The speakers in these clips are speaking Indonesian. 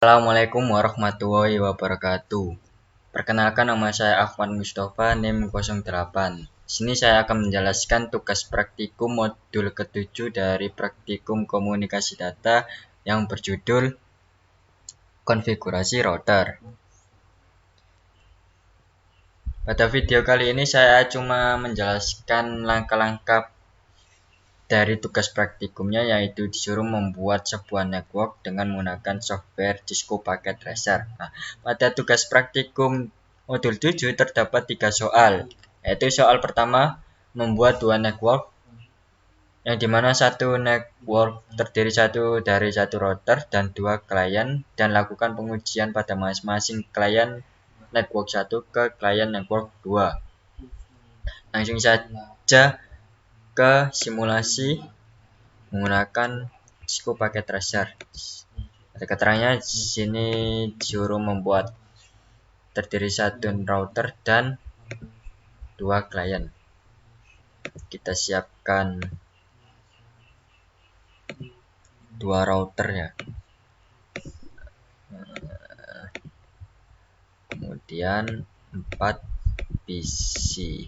Assalamualaikum warahmatullahi wabarakatuh. Perkenalkan, nama saya Afwan Mustafa, NIM 08. Di sini saya akan menjelaskan tugas praktikum modul ke-7 dari praktikum komunikasi data yang berjudul konfigurasi router. Pada video kali ini saya cuma menjelaskan langkah-langkah dari tugas praktikumnya, yaitu disuruh membuat sebuah network dengan menggunakan software Cisco Packet Tracer. Nah, pada tugas praktikum modul 7 terdapat 3 soal, yaitu soal pertama membuat 2 network, yang dimana satu network terdiri dari satu router dan 2 klien, dan lakukan pengujian pada masing-masing klien network 1 ke klien network 2. Langsung saja ke simulasi menggunakan Cisco Packet Tracer. Ada keterangannya di sini disuruh membuat terdiri satu router dan 2 klien. Kita siapkan 2 router ya. Kemudian 4 PC.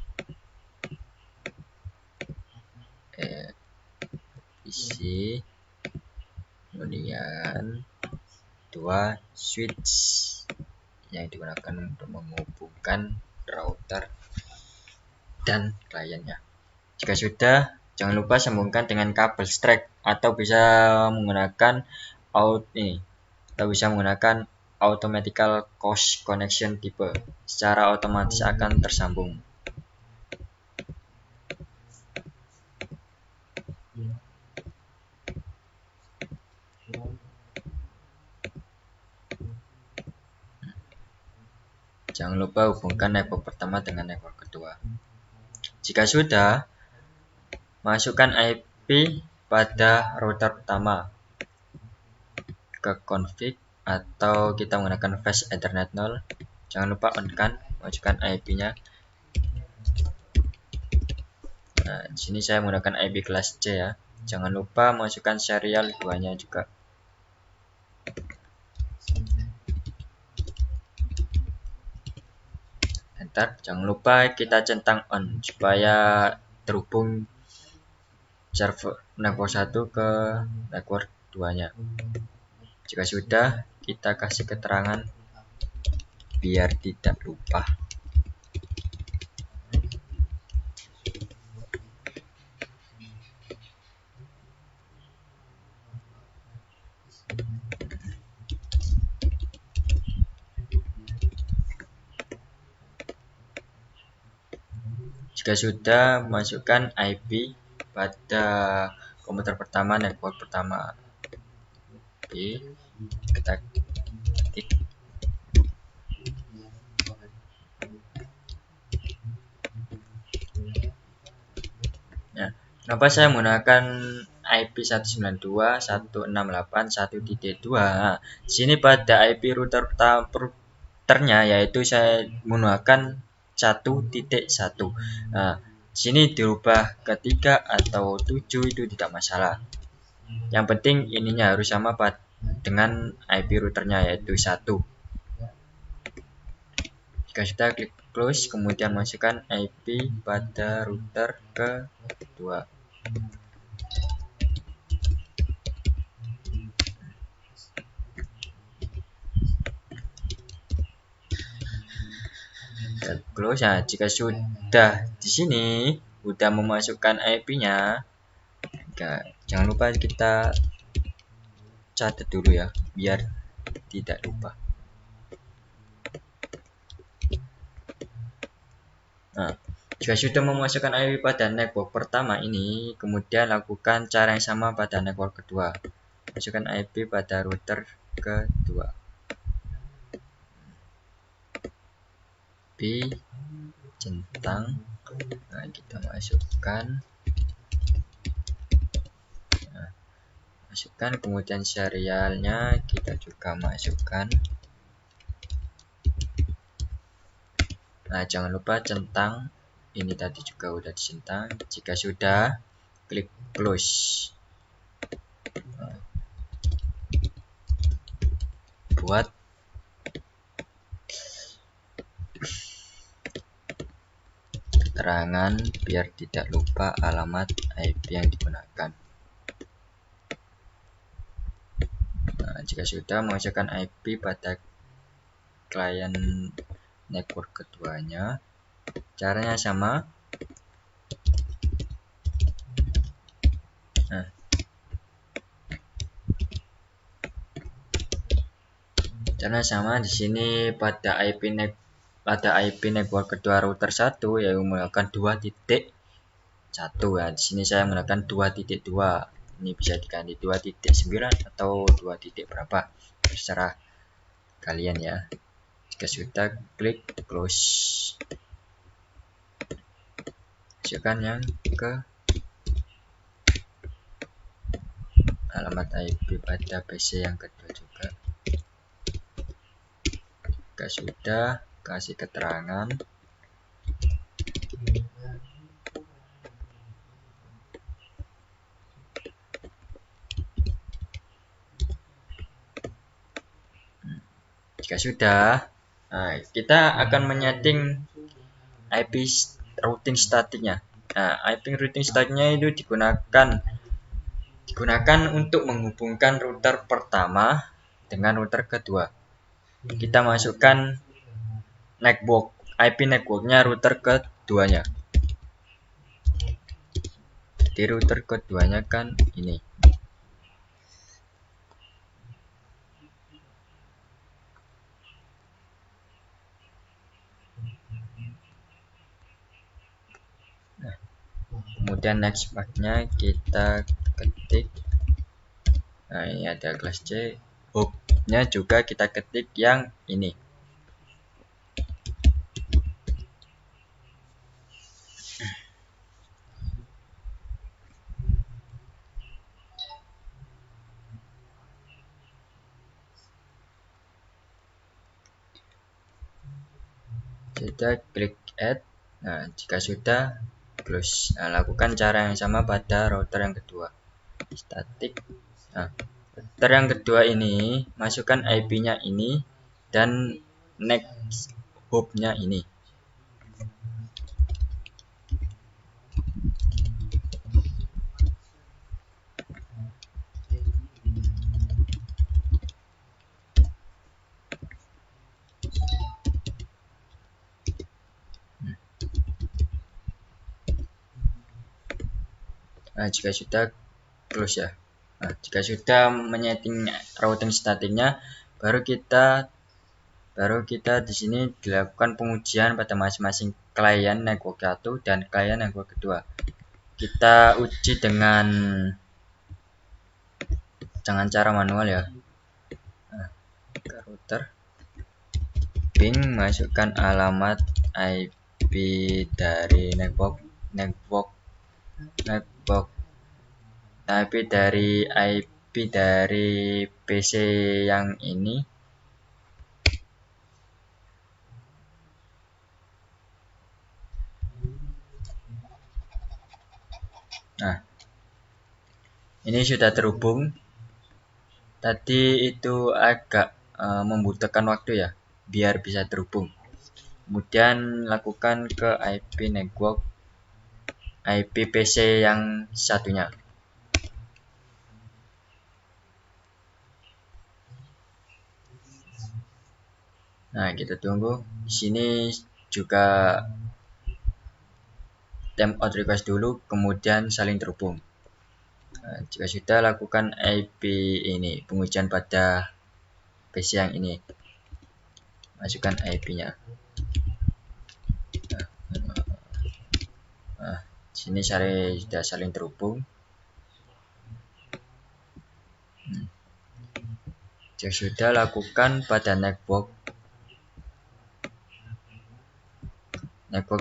Kemudian 2 switch yang digunakan untuk menghubungkan router dan kliennya. Jika sudah, jangan lupa sambungkan dengan kabel strap atau bisa menggunakan automatical cross connection tipe. Secara otomatis akan tersambung. Jangan lupa hubungkan network pertama dengan network kedua. Jika sudah, masukkan IP pada router pertama ke config atau kita menggunakan fast ethernet 0. Jangan lupa on-kan, masukkan IP-nya. Nah, di sini saya menggunakan IP kelas C ya. Jangan lupa masukkan serial 2-nya juga. Enter. Jangan lupa kita centang on supaya terhubung server network 1 ke network 2-nya. Jika sudah, kita kasih keterangan biar tidak lupa. Jika sudah, masukkan IP pada komputer pertama, network pertama. Oke, kita ketik. Nah, kenapa saya menggunakan IP 192.168.1.2? Nah, sini pada IP routernya yaitu saya menggunakan 1.1. Nah, sini dirubah ke 3 atau 7 itu tidak masalah. Yang penting ininya harus sama dengan IP routernya yaitu 1. Jika sudah, klik close, kemudian masukkan IP pada router kedua. Close. Nah, jika sudah di sini sudah memasukkan IP-nya, jangan lupa kita catat dulu ya, biar tidak lupa. Nah, jika sudah memasukkan IP pada network pertama ini, kemudian lakukan cara yang sama pada network kedua. Masukkan IP pada router kedua. Centang. Nah, kita masukkan. Kemudian serialnya kita juga masukkan. Nah, jangan lupa centang. Ini tadi juga udah dicentang. Jika sudah, klik close. buat keterangan biar tidak lupa alamat IP yang digunakan. Nah, jika sudah mengucapkan IP pada klien network keduanya, caranya sama. Nah, caranya sama di sini pada IP network kedua router 1 yaitu menggunakan 2.1 ya. Di sini saya menggunakan 2.2. Ini bisa diganti 2.9 atau 2 titik berapa, terserah kalian ya. Jika sudah, klik close. Masukkan yang ke alamat IP pada PC yang kedua juga. Jika sudah, kasih keterangan. Jika sudah, nah, kita akan menyeting IP routing statiknya. Nah, IP routing statiknya itu digunakan untuk menghubungkan router pertama dengan router kedua. Kita masukkan IP networknya router keduanya. Jadi router keduanya kan ini. Nah, kemudian next path-nya kita ketik. Nah, ini ada kelas C. Hub-nya juga kita ketik yang ini. Kita klik add. Nah, jika sudah, close. Nah, lakukan cara yang sama pada router yang kedua. Statik. Nah, router yang kedua ini masukkan IP-nya ini dan next hub-nya ini. Nah, jika sudah, close ya. Nah, jika sudah menyeting routing statiknya, baru kita di sini dilakukan pengujian pada masing-masing klien network 1 dan klien network kedua. Kita uji dengan cara manual ya. Nah, ke router, ping, masukkan alamat IP dari network IP dari PC yang ini. Nah, ini sudah terhubung. Tadi itu agak membutuhkan waktu ya biar bisa terhubung. Kemudian lakukan ke IP network IP PC yang satunya. Nah, kita tunggu. Di sini juga timeout request dulu, kemudian saling terhubung. Nah, jika sudah, lakukan IP ini pengujian pada PC yang ini. Masukkan IP-nya. Nah, sini sudah saling terhubung. Jika sudah, lakukan pada network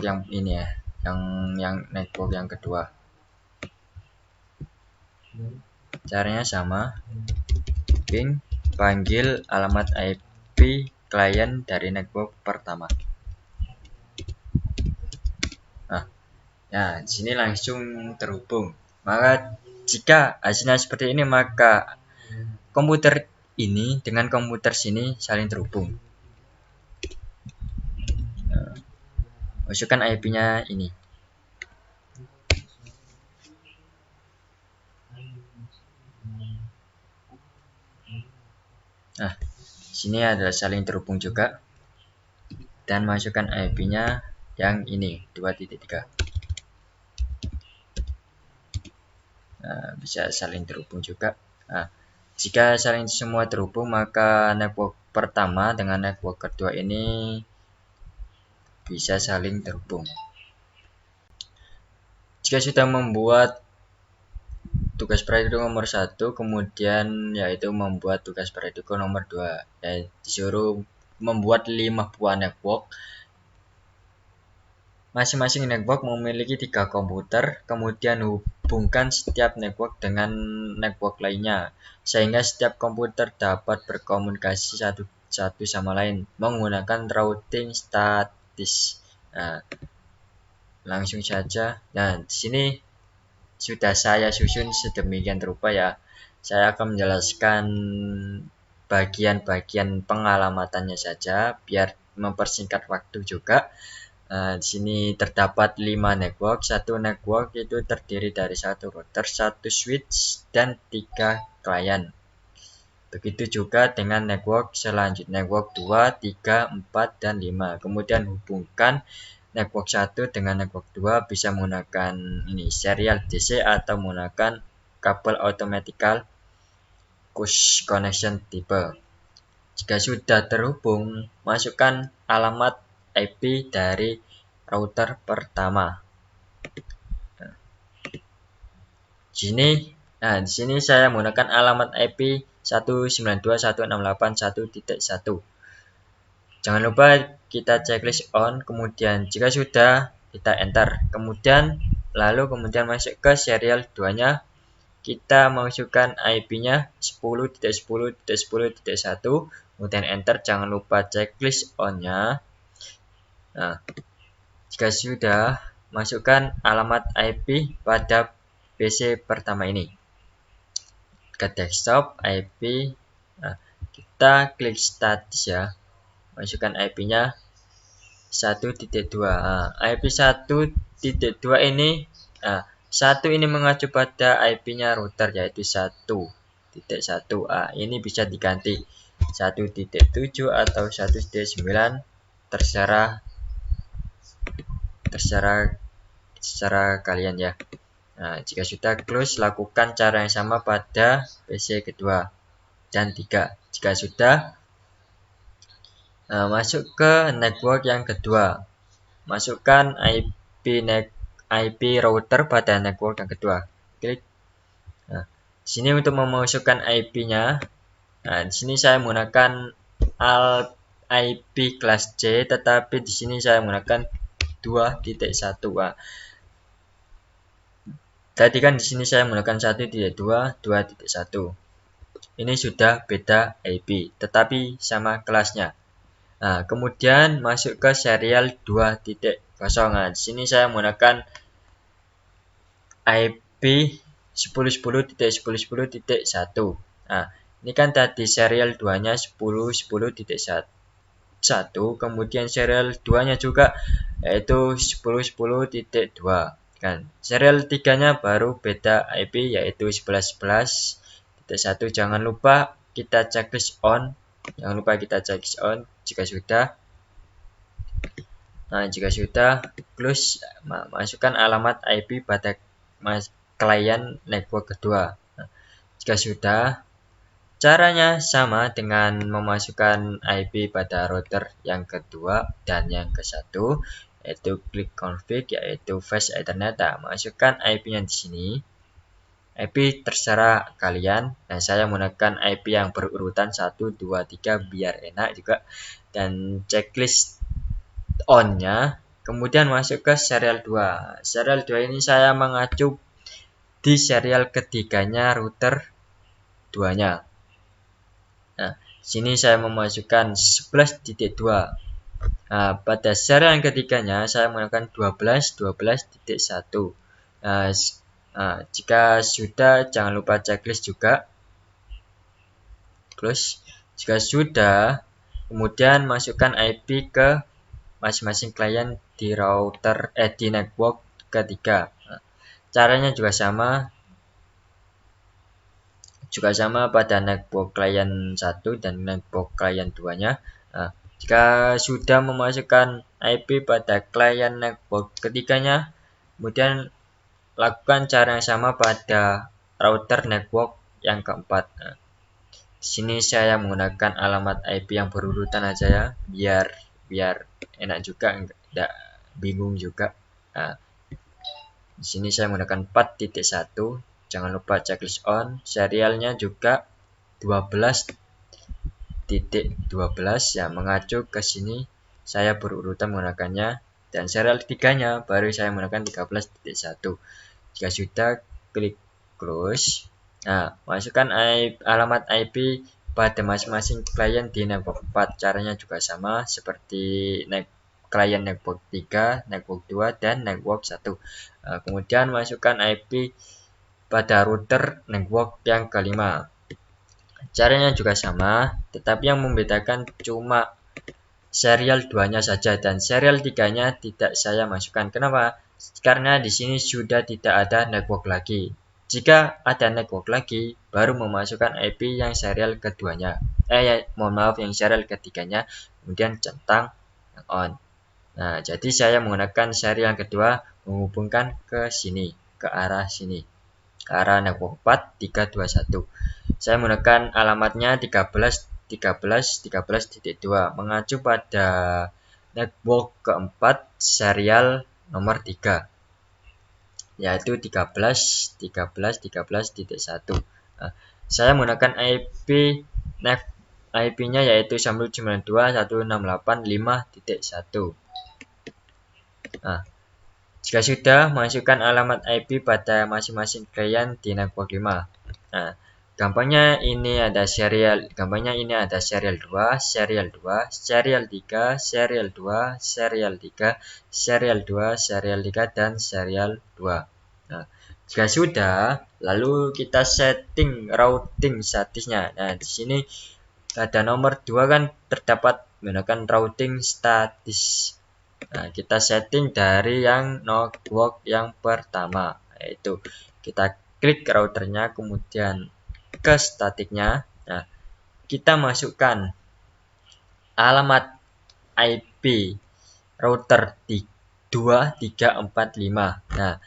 yang ini ya, yang network yang kedua. Caranya sama, ping, panggil alamat IP klien dari network pertama. Nah, ya di sini langsung terhubung. Maka jika hasilnya seperti ini, maka komputer ini dengan komputer sini saling terhubung. Nah, masukkan IP-nya ini. Nah, sini adalah saling terhubung juga. Dan masukkan IP-nya yang ini 2.3. Nah, bisa saling terhubung juga. Nah, jika saling semua terhubung, maka network pertama dengan network kedua ini bisa saling terhubung. Jika sudah membuat tugas praktikum nomor 1, kemudian yaitu membuat tugas praktikum nomor 2, yaitu disuruh membuat 5 buah network. Masing-masing network memiliki 3 komputer, kemudian hubungkan setiap network dengan network lainnya, sehingga setiap komputer dapat berkomunikasi satu sama lain menggunakan routing statis. Nah, langsung saja. Nah, di sini sudah saya susun sedemikian rupa ya. Saya akan menjelaskan bagian-bagian pengalamatannya saja biar mempersingkat waktu juga. Di sini terdapat 5 network. Satu network itu terdiri dari 1 router, 1 switch, dan 3 klien. Begitu juga dengan network selanjutnya, network 2, 3, 4, dan 5. Kemudian hubungkan network 1 dengan network 2 bisa menggunakan ini serial DC atau menggunakan kabel automatical push connection tipe. Jika sudah terhubung, masukkan alamat IP dari router pertama. Di sini saya menggunakan alamat IP 192.168.1.1. Jangan lupa kita checklist on, kemudian jika sudah kita enter. Kemudian masuk ke serial 2-nya. Kita masukkan IP-nya 10.10.10.1, kemudian enter. Jangan lupa checklist on-nya. Nah, jika sudah, masukkan alamat IP pada PC pertama ini. Ke desktop IP, nah, kita klik status ya. Masukkan IP-nya 1.2. Nah, IP 1.2 ini, 1 ini mengacu pada IP-nya router yaitu 1.1. Ini bisa diganti 1.7 atau 1.9, terserah kalian ya. Nah, jika sudah close, lakukan cara yang sama pada PC kedua dan 3. Jika sudah, masuk ke network yang kedua. Masukkan IP router pada network yang kedua. Klik. Nah, di sini untuk memasukkan IP-nya, di sini saya menggunakan IP kelas C, tetapi di sini saya menggunakan 2.1. Tadi kan di sini saya menggunakan 1.2, 2.1. Ini sudah beda IP, tetapi sama kelasnya. Nah, kemudian masuk ke serial 2.0. Di sini saya menggunakan IP 10.10.10.10.1. Nah, ini kan tadi serial 2-nya 10.10.1, kemudian serial 2-nya juga yaitu 10.10.2. Kan, serial 3-nya baru beda IP yaitu 11.11.1. Jangan lupa kita checklist on. Jika sudah. Nah, jika sudah, close, masukkan alamat IP pada klien network kedua. Nah, jika sudah, caranya sama dengan memasukkan IP pada router yang kedua dan yang ke-1, yaitu klik config, yaitu fast ethernet. Masukkan IP-nya di sini. IP terserah kalian. Dan saya menggunakan IP yang berurutan 1, 2, 3 biar enak juga. Dan checklist on-nya. Kemudian masuk ke serial 2. Serial 2 ini saya mengacu di serial ketiganya router 2-nya. Nah, sini saya memasukkan 11.2. Nah, pada serial yang ketiganya saya menggunakan 12.12.1. Jika sudah, jangan lupa checklist juga. close. Jika sudah, kemudian masukkan IP ke masing-masing klien di router di network ketiga. Nah, caranya juga sama pada network klien 1 dan network klien 2-nya. Nah, jika sudah memasukkan IP pada klien network ketiganya, kemudian lakukan cara yang sama pada router network yang keempat. Nah, di sini saya menggunakan alamat IP yang berurutan aja ya, biar enak juga, enggak bingung juga. Nah, di sini saya menggunakan 4.1. Jangan lupa checklist on. Serialnya juga 12.12 ya, mengacu ke sini saya berurutan menggunakannya, dan serial ketiganya baru saya menggunakan 13.1. Jika sudah, klik close. Nah, masukkan alamat IP pada masing-masing klien di network 4. Caranya juga sama seperti klien network 3, network 2, dan network 1. Nah, kemudian masukkan IP pada router network yang kelima. Caranya juga sama, tetapi yang membedakan cuma serial 2-nya saja, dan serial 3-nya tidak saya masukkan. Kenapa? Karena di sini sudah tidak ada network lagi. Jika ada network lagi, baru memasukkan IP yang serial keduanya. Yang serial ketiganya, kemudian centang on. Nah, jadi saya menggunakan serial yang kedua menghubungkan ke sini, ke arah sini, ke arah network 4 321. Saya menggunakan alamatnya 13.13.13.2 mengacu pada network keempat serial nomor 3, yaitu 13.13.13.1. Nah, saya menggunakan IP-nya yaitu 192.168.5.1. Nah, jika sudah, masukkan alamat IP pada masing-masing klien di network 5. Nah, gampangnya ini ada serial 2, serial 2, serial 3, serial 2, serial 3, serial 2, serial 3, dan serial 2. Nah, jika sudah, lalu kita setting routing statusnya. Nah, di sini pada nomor 2 kan terdapat menggunakan routing status. Nah, kita setting dari yang network yang pertama, yaitu kita klik routernya, kemudian ke statiknya. Nah, kita masukkan alamat IP router 2345. Nah,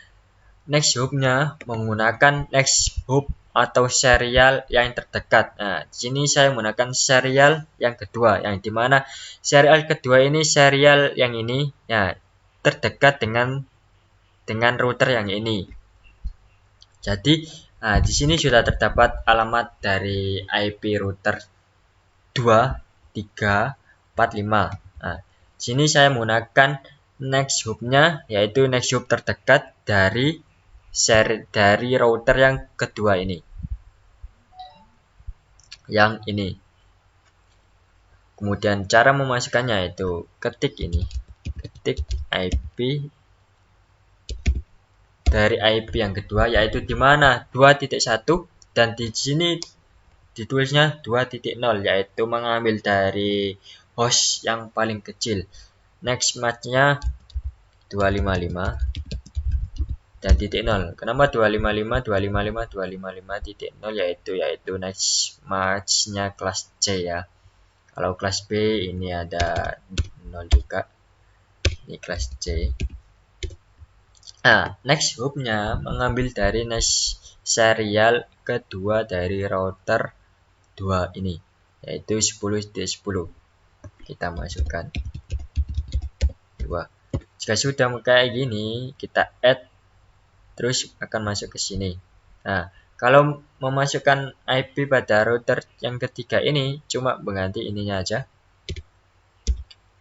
next hop-nya menggunakan next hop atau serial yang terdekat. Nah, di sini saya menggunakan serial yang kedua, yang dimana serial kedua ini serial yang ini ya terdekat dengan router yang ini. Jadi, nah, di sini sudah terdapat alamat dari IP router 2345. Nah, di sini saya menggunakan next hop-nya, yaitu next hop terdekat dari router yang kedua ini, yang ini. Kemudian cara memasukkannya itu ketik IP dari IP yang kedua, yaitu di mana 2.1, dan di sini ditulisnya 2.0, yaitu mengambil dari host yang paling kecil. Next match-nya 255 dan titik 0. Kenapa 255 255 yaitu next match-nya kelas C ya. Kalau kelas B ini ada 0 juga. Ini kelas C. Nah, next hop-nya mengambil dari next serial kedua dari router 2 ini, yaitu 10.10. Kita masukkan 2. Jika sudah kayak gini, kita add, terus akan masuk ke sini. Nah, kalau memasukkan IP pada router yang ketiga ini, cuma mengganti ininya aja.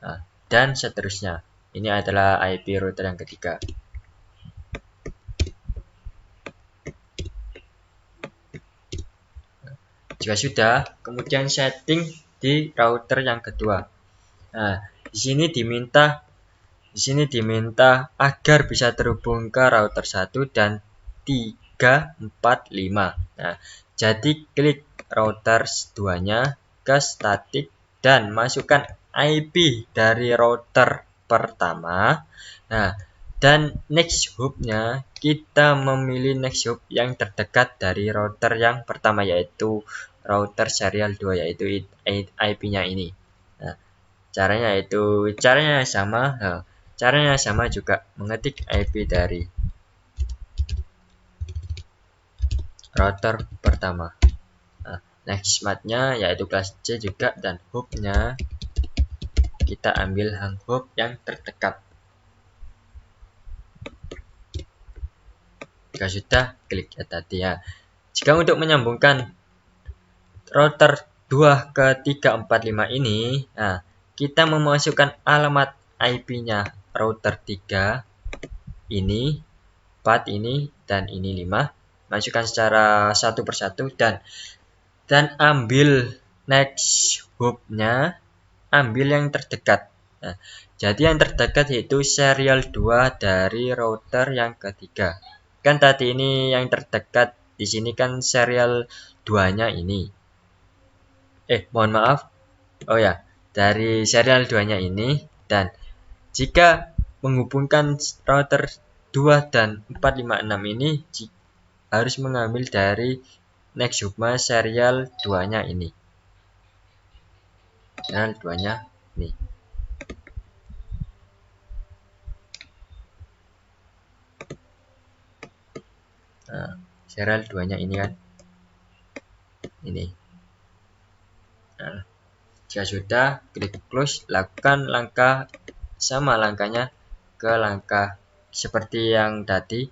Nah, dan seterusnya. Ini adalah IP router yang ketiga. Jika sudah, kemudian setting di router yang kedua. Nah, di sini diminta agar bisa terhubung ke router 1 dan 345. Nah, jadi klik router 2-nya ke static dan masukkan IP dari router pertama. Nah, dan next hop-nya kita memilih next hop yang terdekat dari router yang pertama, yaitu router serial 2, yaitu IP-nya ini. Nah, caranya sama. Caranya sama juga, mengetik IP dari router pertama. Nah, next math-nya yaitu kelas C juga, dan hop-nya kita ambil hop yang terdekat. Jika sudah, klik ya tadi ya. Jika untuk menyambungkan router 2 ke 345 ini, nah, kita memasukkan alamat IP-nya router 3 ini, 4 ini, dan ini 5. Masukkan secara satu persatu dan ambil next hop-nya, ambil yang terdekat. Nah, jadi yang terdekat yaitu serial 2 dari router yang ketiga. Kan tadi ini yang terdekat, di sini kan serial 2-nya ini. Mohon maaf. Oh ya, dari serial 2-nya ini, dan jika menghubungkan router 2 dan 456 ini harus mengambil dari next hop serial 2-nya ini. Serial 2-nya ini. Nah, serial 2-nya ini kan. Ini. Nah, jika sudah, klik close, lakukan langkah sama langkahnya ke langkah seperti yang tadi,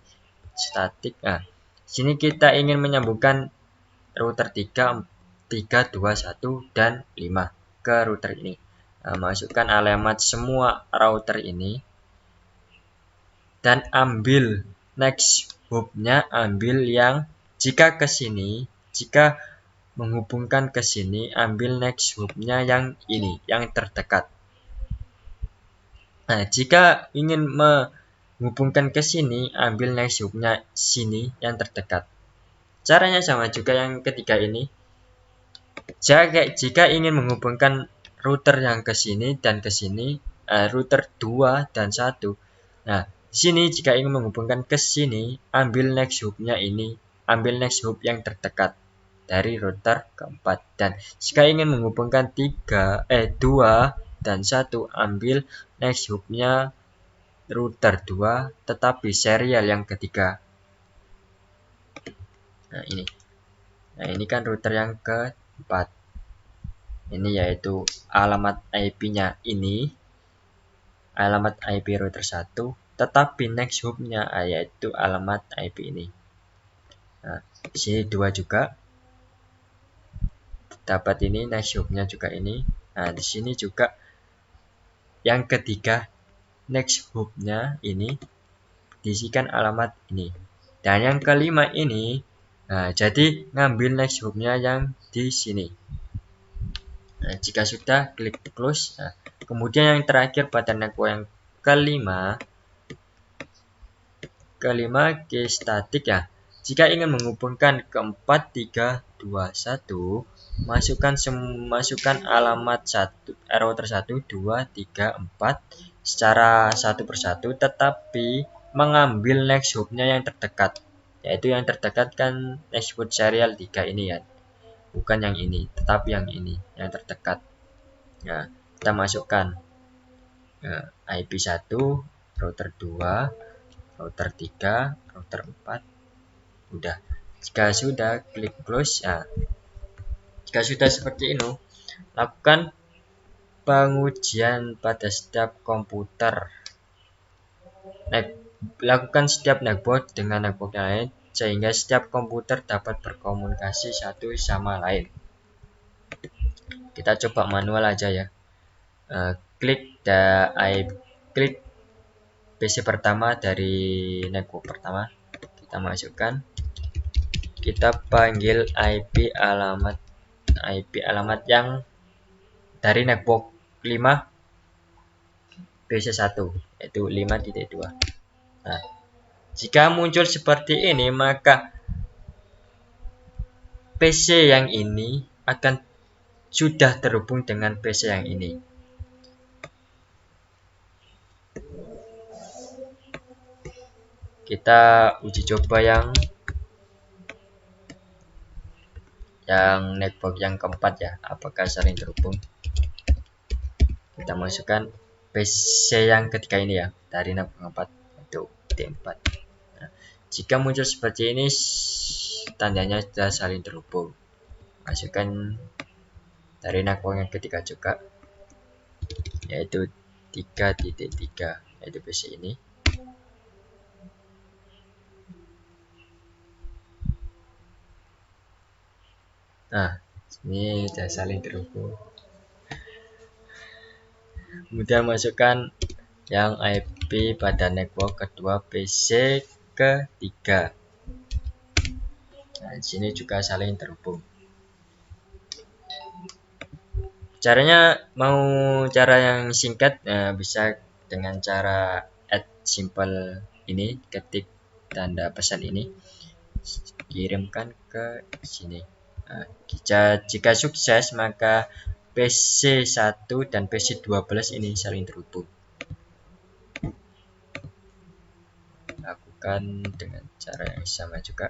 static. Nah, sini kita ingin menyambungkan router 3, 2, 1, dan 5 ke router ini. Nah, masukkan alamat semua router ini dan ambil next hop-nya, ambil yang jika ke sini, jika menghubungkan ke sini, ambil next hop-nya yang ini, yang terdekat. Nah, jika ingin menghubungkan ke sini, ambil next hop-nya sini, yang terdekat. Caranya sama juga yang ketiga ini. Jika ingin menghubungkan router yang ke sini dan ke sini, router 2 dan 1. Nah, di sini jika ingin menghubungkan ke sini, ambil next hop-nya ini, ambil next hop yang terdekat dari router keempat. Dan jika ingin menghubungkan 2 dan 1, ambil next hop-nya router 2 tetapi serial yang ketiga. Nah, ini. Nah, ini kan router yang keempat. Ini yaitu alamat IP-nya ini, alamat IP router 1, tetapi next hop-nya yaitu alamat IP ini. Nah, di sini 2 juga. Dapat ini next hop-nya juga ini. Nah, di sini juga yang ketiga next hop-nya ini diisikan alamat ini. Dan yang kelima ini, nah, jadi ngambil next hop-nya yang di sini. Nah, jika sudah, klik close. Nah, kemudian yang terakhir pada network yang kelima ke static ya. Jika ingin menghubungkan ke 4, 3, 2, 1, masukkan alamat router 1, 2, 3, 4 secara satu persatu, tetapi mengambil next hop-nya yang terdekat. Yaitu yang terdekat kan next hop serial 3 ini ya. Bukan yang ini, tetapi yang ini, yang terdekat. Nah, kita masukkan IP 1, router 2, router 3, router 4. Udah. Jika sudah, klik close. Nah, jika sudah seperti ini, lakukan pengujian pada setiap komputer. Lakukan setiap network dengan network yang lain, sehingga setiap komputer dapat berkomunikasi satu sama lain. Kita coba manual aja ya. Klik PC pertama dari network pertama, kita masukkan, kita panggil IP alamat yang dari network 5 PC1 yaitu 5.2. Nah, jika muncul seperti ini, maka PC yang ini akan sudah terhubung dengan PC yang ini. Kita uji coba yang network yang keempat ya, apakah saling terhubung. Kita masukkan PC yang ketiga ini ya, dari network keempat itu D4. Nah, jika muncul seperti ini, tandanya sudah saling terhubung. Masukkan dari network yang ketiga juga, yaitu 3.3, yaitu PC ini. Nah, ini sudah saling terhubung. Kemudian masukkan yang IP pada network kedua PC ketiga. Nah, di sini juga saling terhubung. Caranya mau cara yang singkat, bisa dengan cara add simple ini, ketik tanda pesan ini, kirimkan ke sini. Nah, jika sukses maka PC1 dan PC12 ini saling terhubung. Lakukan dengan cara yang sama juga.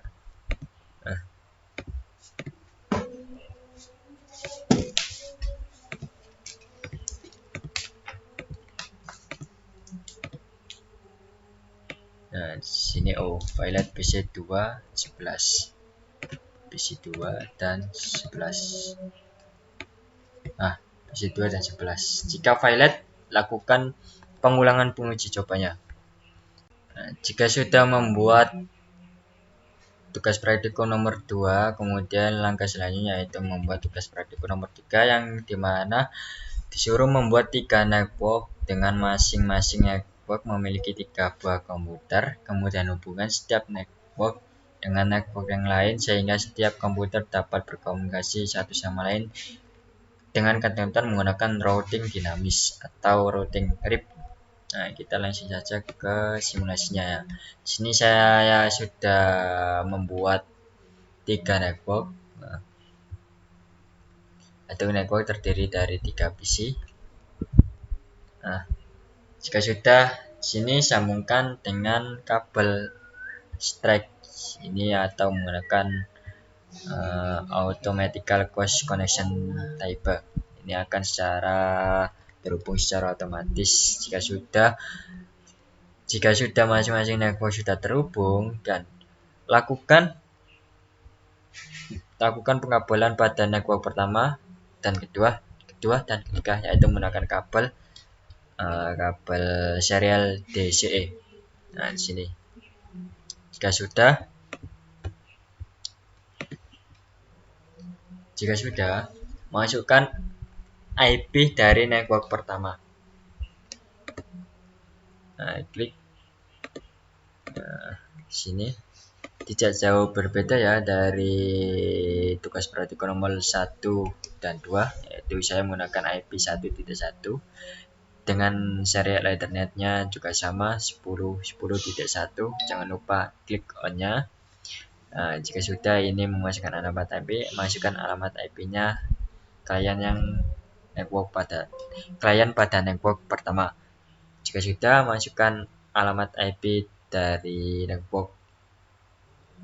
Nah, di sini violet PC2 11. PC2 dan 11. Nah, PC2 dan 11. Jika violet, lakukan pengulangan penguji cobanya. Nah, jika sudah membuat tugas praktikum nomor 2, kemudian langkah selanjutnya yaitu membuat tugas praktikum nomor 3 yang dimana disuruh membuat 3 network dengan masing-masing network memiliki 3 buah komputer, kemudian hubungan setiap network dengan network yang lain sehingga setiap komputer dapat berkomunikasi satu sama lain dengan ketentuan menggunakan routing dinamis atau routing RIP. Nah, kita langsung saja ke simulasinya ya. Di sini saya sudah membuat 3 network. Atau network terdiri dari 3 PC. Nah, jika sudah, sini sambungkan dengan kabel strike ini atau menggunakan automatical cross connection type. Ini akan terhubung secara otomatis jika sudah masing-masing network sudah terhubung, dan lakukan pengabelan pada network pertama dan kedua dan ketiga, yaitu menggunakan kabel serial DCE. Nah, di sini jika sudah masukkan IP dari network pertama. Nah, klik. Nah, sini tidak jauh berbeda ya dari tugas praktikum nomor 1 dan 2, yaitu saya menggunakan IP 1.1 dengan serial ethernetnya juga sama 10.10.1. Jangan lupa klik on-nya. Nah, jika sudah ini memasukkan alamat IP, masukkan alamat IP-nya klien pada network pertama. Jika sudah, masukkan alamat IP dari network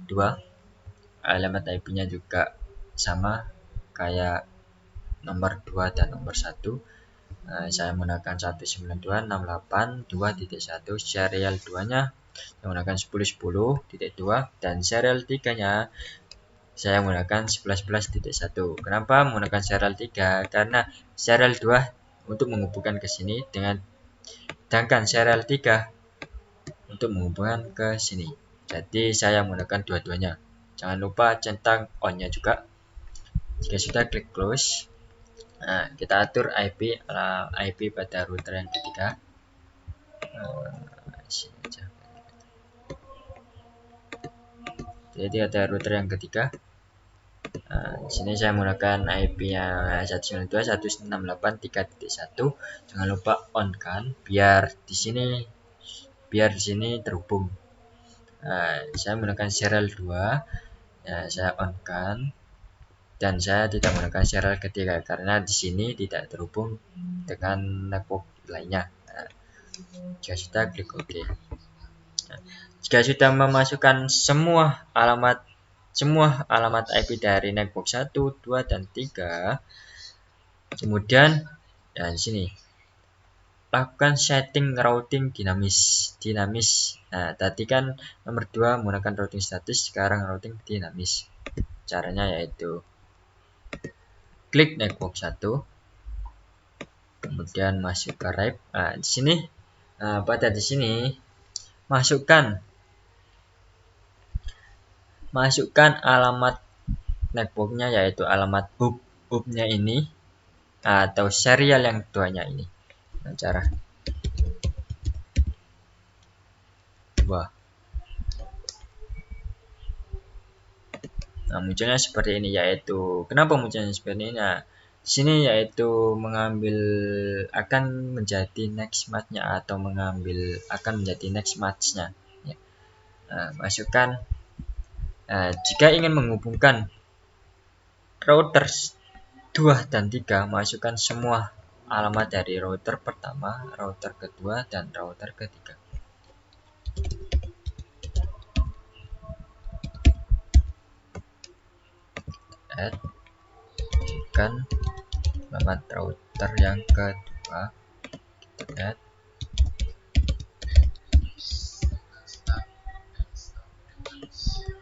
2. Alamat IP-nya juga sama kayak nomor 2 dan nomor 1. Saya menggunakan 192.168.2.1, serial 2-nya saya menggunakan 10.10.2, dan serial 3-nya saya menggunakan 11.11.1. Kenapa menggunakan serial 3? Karena serial 2 untuk menghubungkan ke sini sedangkan serial 3 untuk menghubungkan ke sini. Jadi saya menggunakan dua-duanya. Jangan lupa centang on-nya juga. Jika sudah, klik close. Nah, kita atur IP pada router yang ketiga. Jadi ada router yang ketiga. Di sini saya menggunakan IP-nya 192.168.3.1. Jangan lupa on kan, biar di sini terhubung. Saya menggunakan serial 2. Saya on kan. Dan saya tidak menggunakan serial ketiga karena di sini tidak terhubung dengan network lainnya. Nah, jika sudah, klik OK. Nah, jika sudah memasukkan semua alamat IP dari network 1, 2, dan 3, kemudian di sini lakukan setting routing dinamis. Nah, tadi kan nomor 2 menggunakan routing statis, sekarang routing dinamis. Caranya yaitu klik network 1, kemudian masuk ke RAID. Nah, di sini pada di sini masukkan alamat networknya, yaitu alamat hubnya ini atau serial yang keduanya ini. Nah, cara dua. Nah, munculnya seperti ini, yaitu kenapa munculnya seperti ini? Nah, di sini yaitu akan menjadi next match-nya atau akan menjadi next match-nya. Ya. Nah, masukkan jika ingin menghubungkan router 2 dan 3, masukkan semua alamat dari router pertama, router kedua, dan router ketiga. Masukkan alamat router yang kedua, kita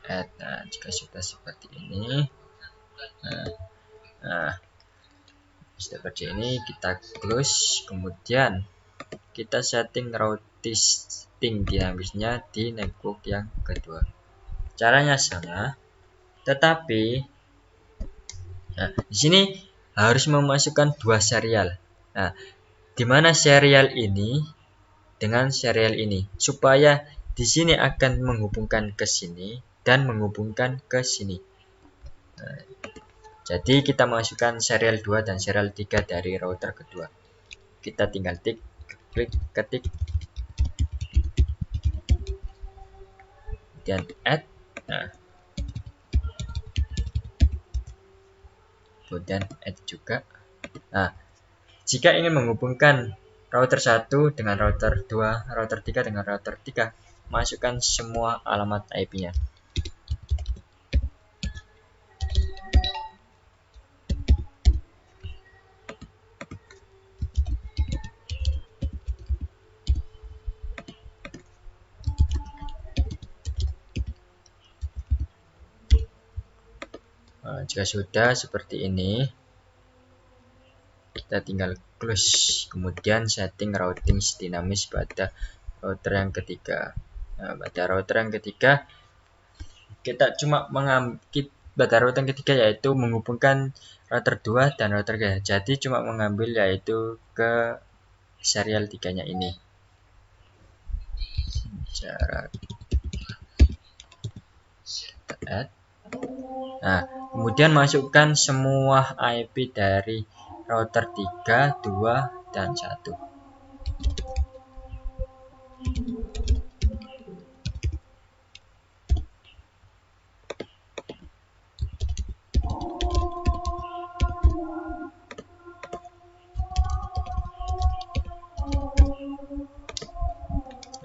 add. Nah, jika sudah seperti ini, seperti ini kita close, kemudian kita setting routing dinamisnya di network yang kedua. Caranya sama, tetapi di sini harus memasukkan 2 serial. Nah, di mana serial ini dengan serial ini, supaya di sini akan menghubungkan ke sini dan menghubungkan ke sini. Nah, jadi kita masukkan serial 2 dan serial 3 dari router kedua. Kita tinggal klik ketik, dan add. Nah, kemudian add juga. Nah, jika ingin menghubungkan router 1 dengan router 2, router 3 dengan router 3, masukkan semua alamat IP-nya. Nah, jika sudah seperti ini, kita tinggal close, kemudian setting routing dinamis pada router yang ketiga. Nah, pada router yang ketiga kita cuma pada router yang ketiga yaitu menghubungkan router 2 dan router 3. Jadi cuma mengambil yaitu ke serial 3-nya ini. Cara add. Nah, kemudian masukkan semua IP dari router 3, 2, dan 1.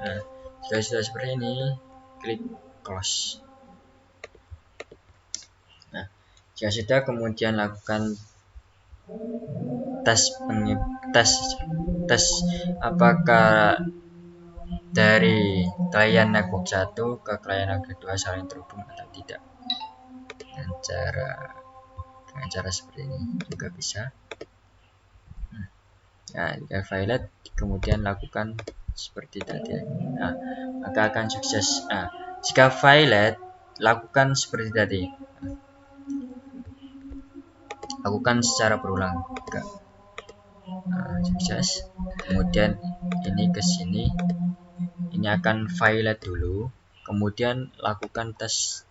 Nah, jika sudah seperti ini, klik close. Nah, jika sudah, kemudian lakukan tes apakah dari klien network 1 ke klien network 2 saling terhubung atau tidak. Dengan cara seperti ini juga bisa. Nah, jika valid, kemudian lakukan seperti tadi. Nah, maka akan sukses. Nah, jika valid, lakukan seperti tadi. Lakukan secara berulang. Nah, sukses. Kemudian ini ke sini. Ini akan valid dulu. Kemudian lakukan tes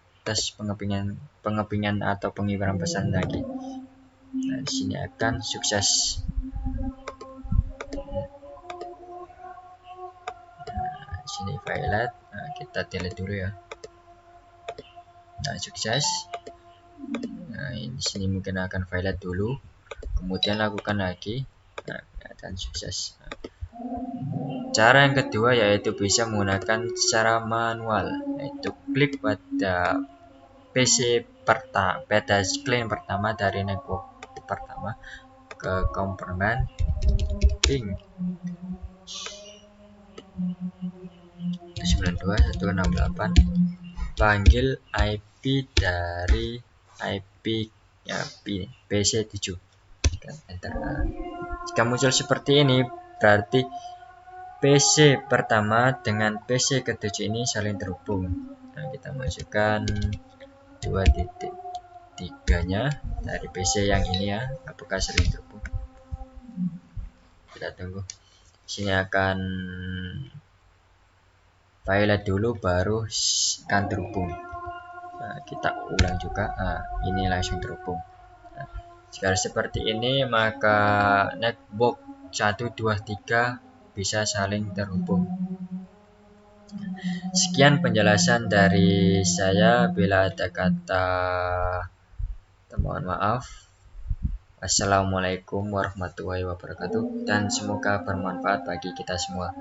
pengepingan atau pengibaran pesan lagi. Nah, di sini akan sukses. Nah, di sini valid. Nah, kita delete dulu ya. Nah, sukses. Nah, di sini mungkin akan violet dulu, kemudian lakukan lagi. Nah, dan sukses. Cara yang kedua yaitu bisa menggunakan secara manual, yaitu klik pada PC pada screen pertama dari network pertama ke komponen ping 92.168, panggil IP dari IP ya PC 7, dan enter. Jika muncul seperti ini berarti PC pertama dengan PC ke-7 ini saling terhubung. Nah, kita masukkan 2.3-nya dari PC yang ini ya, apakah saling terhubung. Kita tunggu. Sini akan violet dulu baru akan terhubung. Nah, kita ulang juga. Nah, ini langsung terhubung. Nah, jika seperti ini maka network 1 2 3 bisa saling terhubung. Sekian penjelasan dari saya. Bila ada kata mohon maaf. Assalamualaikum warahmatullahi wabarakatuh, dan semoga bermanfaat bagi kita semua.